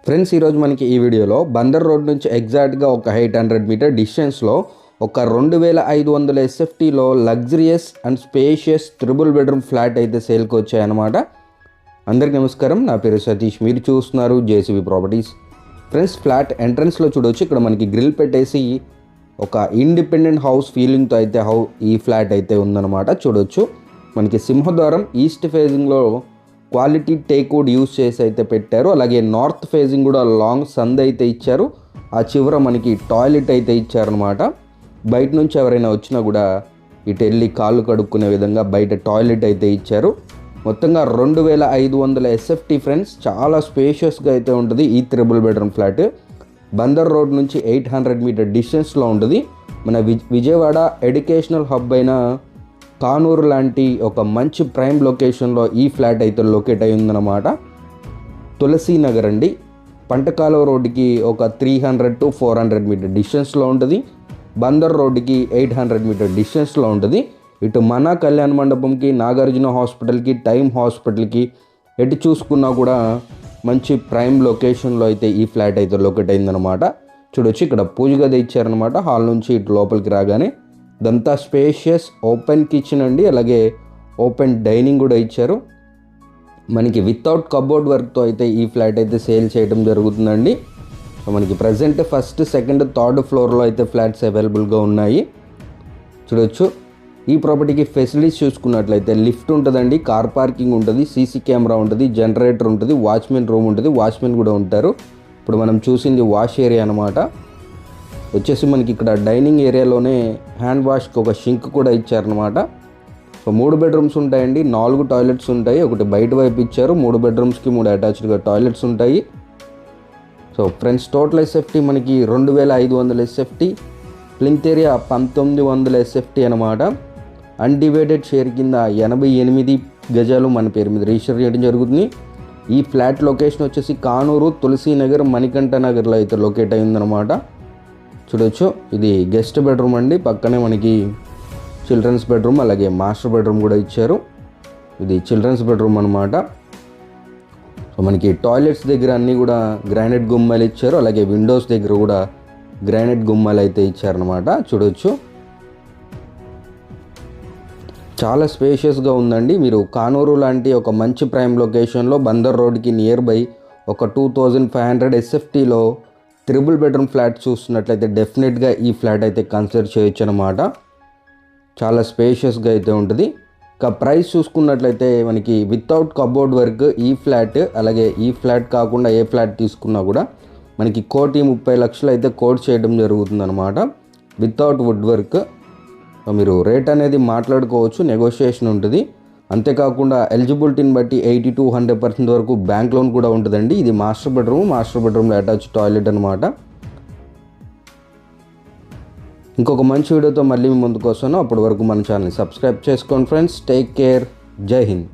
Friends, ఈరోజు మనకి ఈ వీడియోలో బందర్ రోడ్ నుంచి ఎగ్జాక్ట్గా ఒక 800 మీటర్ డిస్టెన్స్లో ఒక 2500 ఎస్ఎఫ్టీలో luxurious and spacious triple bedroom flat అయితే సేల్కి వచ్చాయన్నమాట. అందరికీ నమస్కారం, నా పేరు సతీష్, మీరు చూస్తున్నారు జేసీబీ ప్రాపర్టీస్. ఫ్రెండ్స్, ఫ్లాట్ ఎంట్రన్స్లో చూడవచ్చు, ఇక్కడ మనకి గ్రిల్ పెట్టేసి ఒక ఇండిపెండెంట్ హౌస్ ఫీలింగ్తో అయితే ఈ ఫ్లాట్ అయితే ఉందన్నమాట. చూడవచ్చు, మనకి సింహద్వారం ఈస్ట్ ఫేజింగ్లో క్వాలిటీ టేక్వుడ్ యూస్ చేసి అయితే పెట్టారు. అలాగే నార్త్ ఫేజింగ్ కూడా లాంగ్ సంద్ అయితే ఇచ్చారు. ఆ చివర మనకి టాయిలెట్ అయితే ఇచ్చారనమాట. బయట నుంచి ఎవరైనా వచ్చినా కూడా ఇటు వెళ్ళి కాళ్ళు కడుక్కునే విధంగా బయట టాయిలెట్ అయితే ఇచ్చారు. మొత్తంగా 2500 ఎస్ఎఫ్టీ ఫ్రెండ్స్, చాలా స్పేషియస్గా అయితే ఉంటుంది ఈ triple bedroom flat. Bandar road నుంచి 800 మీటర్ డిస్టెన్స్లో ఉంటుంది. మన విజయవాడ ఎడ్యుకేషనల్ హబ్ అయిన కానూరు లాంటి ఒక మంచి ప్రైమ్ లొకేషన్లో ఈ ఫ్లాట్ అయితే లొకేట్ అయి ఉందన్నమాట. తులసి నగర్ అండి, పంటకాలువ రోడ్డుకి ఒక 300 to 400 మీటర్ డిస్టెన్స్లో ఉంటుంది. బందర్ రోడ్డుకి 800 మీటర్ డిస్టెన్స్లో ఉంటుంది. ఇటు మన కళ్యాణ మండపంకి, నాగార్జున హాస్పిటల్కి, టైమ్ హాస్పిటల్కి ఎటు చూసుకున్నా కూడా మంచి ప్రైమ్ లొకేషన్లో అయితే ఈ ఫ్లాట్ అయితే లొకేట్ అయిందనమాట. చూడొచ్చు, ఇక్కడ పూజ గది ఇచ్చారనమాట. హాల్ నుంచి ఇటు లోపలికి రాగానే ఇదంతా స్పేషియస్ ఓపెన్ కిచెన్ అండి, అలాగే ఓపెన్ డైనింగ్ కూడా ఇచ్చారు. మనకి వితౌట్ కబోర్డ్ వర్క్తో అయితే ఈ ఫ్లాట్ అయితే సేల్ చేయడం జరుగుతుందండి. సో మనకి ప్రజెంట్ ఫస్ట్, సెకండ్, థర్డ్ ఫ్లోర్లో అయితే ఫ్లాట్స్ అవైలబుల్గా ఉన్నాయి. చూడొచ్చు, ఈ ప్రాపర్టీకి ఫెసిలిటీస్ చూసుకున్నట్లయితే లిఫ్ట్ ఉంటుందండి, కార్ పార్కింగ్ ఉంటుంది, సీసీ కెమెరా ఉంటుంది, జనరేటర్ ఉంటుంది, వాచ్మెన్ రూమ్ ఉంటుంది, వాచ్మెన్ కూడా ఉంటారు. ఇప్పుడు మనం చూసింది వాష్ ఏరియా అనమాట. వచ్చేసి మనకి ఇక్కడ డైనింగ్ ఏరియాలోనే హ్యాండ్ వాష్కి ఒక షింక్ కూడా ఇచ్చారనమాట. సో 3 బెడ్రూమ్స్ ఉంటాయండి, 4 టాయిలెట్స్ ఉంటాయి. ఒకటి బయట వైపు ఇచ్చారు. 3 బెడ్రూమ్స్కి 3 అటాచ్డ్గా టాయిలెట్స్ ఉంటాయి. సో ఫ్రెండ్స్, టోటల్ ఎస్ఎఫ్టీ మనకి 2500 ఎస్ఎఫ్టీ, ప్లింత్ ఏరియా 1900 ఎస్ఎఫ్టీ అనమాట. అన్డివైడెడ్ షేర్ కింద 88 గజాలు మన పేరు మీద రిజిస్టర్ చేయడం జరుగుతుంది. ఈ ఫ్లాట్ లొకేషన్ వచ్చేసి కానూరు, తులసి నగర్, మణికంఠ నగర్లో అయితే లొకేట్ అయిందనమాట. చూడొచ్చు, ఇది గెస్ట్ బెడ్రూమ్ అండి. పక్కనే మనకి చిల్డ్రన్స్ బెడ్రూమ్, అలాగే మాస్టర్ బెడ్రూమ్ కూడా ఇచ్చారు. ఇది చిల్డ్రన్స్ బెడ్రూమ్ అనమాట. సో మనకి టాయిలెట్స్ దగ్గర అన్నీ కూడా గ్రానైట్ గుమ్మాలు ఇచ్చారు. అలాగే విండోస్ దగ్గర కూడా గ్రానైట్ గుమ్మాలు అయితే ఇచ్చారనమాట. చూడొచ్చు, చాలా స్పేషియస్గా ఉందండి. మీరు కానూరు లాంటి ఒక మంచి ప్రైమ్ లొకేషన్లో బందర్ రోడ్కి నియర్ బై ఒక 2500 ఎస్ఎఫ్టీలో త్రిబుల్ బెడ్రూమ్ ఫ్లాట్ చూస్తున్నట్లయితే డెఫినెట్గా ఈ ఫ్లాట్ అయితే కన్సిడర్ చేయొచ్చు అనమాట. చాలా స్పేషియస్గా అయితే ఉంటుంది. ఇక ప్రైస్ చూసుకున్నట్లయితే మనకి వితౌట్ కబోర్డ్ వర్క్ ఈ ఫ్లాట్, అలాగే ఈ ఫ్లాట్ కాకుండా ఏ ఫ్లాట్ తీసుకున్నా కూడా మనకి 1,30,00,000 అయితే కోట్ చేయడం జరుగుతుంది అనమాట, వితౌట్ వుడ్ వర్క్. మీరు రేట్ అనేది మాట్లాడుకోవచ్చు, నెగోషియేషన్ ఉంటుంది. అంతేకాకుండా ఎలిజిబిలిటీని బట్టి 80 to 100% వరకు బ్యాంక్ లోన్ కూడా ఉంటుందండి. ఇది మాస్టర్ బెడ్రూమ్లో అటాచ్ టాయిలెట్ అనమాట. ఇంకొక మంచి వీడియోతో మళ్ళీ మీ ముందుకు వస్తాను. అప్పటి వరకు మన ఛానల్ని సబ్స్క్రైబ్ చేసుకోండి ఫ్రెండ్స్. టేక్ కేర్, జై హింద్.